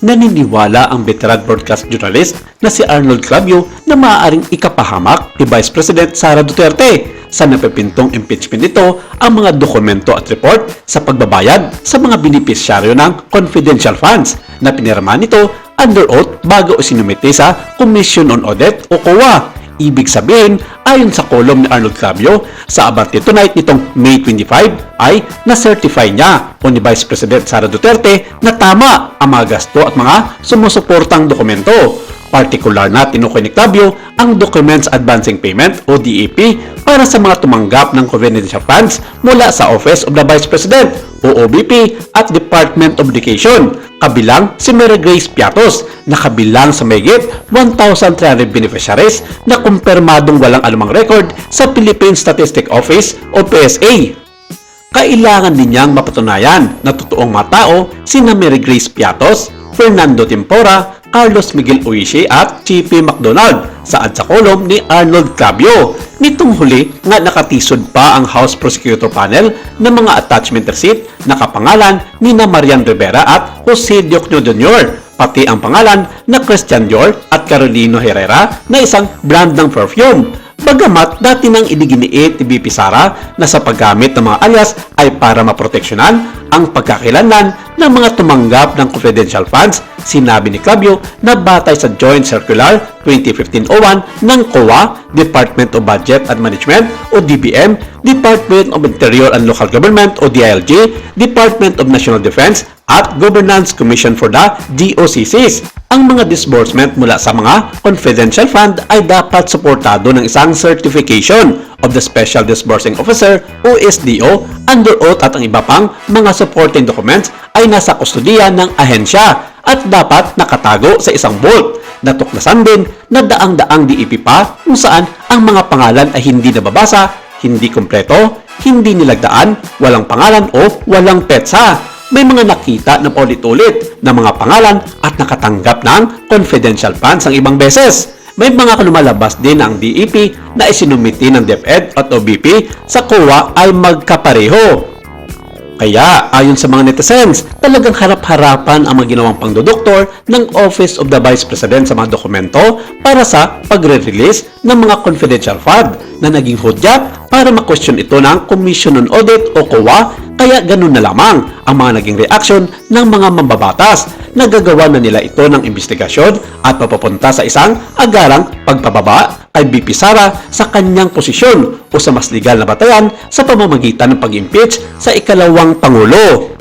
Naniniwala ang veteran broadcast journalist na si Arnold Clavio na maaaring ikapahamak ni Vice President Sara Duterte sa napipintong impeachment nito ang mga dokumento at report sa pagbabayad sa mga benepisyaryo ng confidential funds na pinirma nito under oath bago isinumite sa Commission on Audit o COA. Ibig sabihin, ayon sa kolom ni Arnold Clavio, sa Abante Tonight nitong May 25 ay na-certify niya o ni Vice President Sara Duterte na tama ang mga gasto at mga sumusuportang dokumento. Partikular na tinukoy ni Clavio ang Documents Advancing Payment o DAP para sa mga tumanggap ng confidential funds mula sa Office of the Vice President o OVP at Department of Education, kabilang si Mary Grace Piatos na kabilang sa mahigit 1,300 beneficiaries na kumpirmadong walang anumang record sa Philippine Statistics Office o PSA. Kailangan din niyang mapatunayan na totoong mga tao sina Mary Grace Piatos, Fernando Tempora, Carlos Miguel Oishi at Chippy McDonald saad sa kolom ni Arnold Clavio. Nitong huli nga nakatisod pa ang House Prosecutor Panel ng mga attachment receipt na kapangalan ni Marian Rivera at Jose Diokno Jr. pati ang pangalan na Christian Dior at Carolino Herrera na isang brand ng perfume. Bagamat dati nang idiginiit ni BP Sara na sa paggamit ng mga alias ay para maproteksyonan ang pagkakilanlan ng mga tumanggap ng confidential funds, sinabi ni Clavio na batay sa Joint Circular 2015-01 ng COA, Department of Budget and Management o DBM, Department of Interior and Local Government o DILG, Department of National Defense at Governance Commission for the DOCCs. Ang mga disbursement mula sa mga confidential fund ay dapat suportado ng isang certification of the Special Disbursing Officer o SDO under oath at ang iba pang mga supporting documents ay nasa kustudiya ng ahensya at dapat nakatago sa isang vault. Natuklasan din na daang-daang DEP pa kung saan ang mga pangalan ay hindi nababasa, hindi kompleto, hindi nilagdaan, walang pangalan o walang petsa. May mga nakita na paulit-ulit na mga pangalan at nakatanggap ng confidential funds ang ibang beses. May mga lumalabas din ang DEP na isinumiti ng DepEd at OBP sa COA ay magkapareho. Kaya, ayon sa mga netizens, talagang harap-harapan ang mga ginawang pangdodoktor ng Office of the Vice President sa mga dokumento para sa pagre-release ng mga confidential fund na naging hudyat para ma-question ito ng Commission on Audit o COA. Kaya ganun na lamang ang mga naging reaksyon ng mga mambabatas. Nagagawa na nila ito ng investigasyon at mapapunta sa isang agarang pagpababa kay BP Sara sa kanyang posisyon o sa mas legal na batayan sa pamamagitan ng pag-impeach sa ikalawang Pangulo.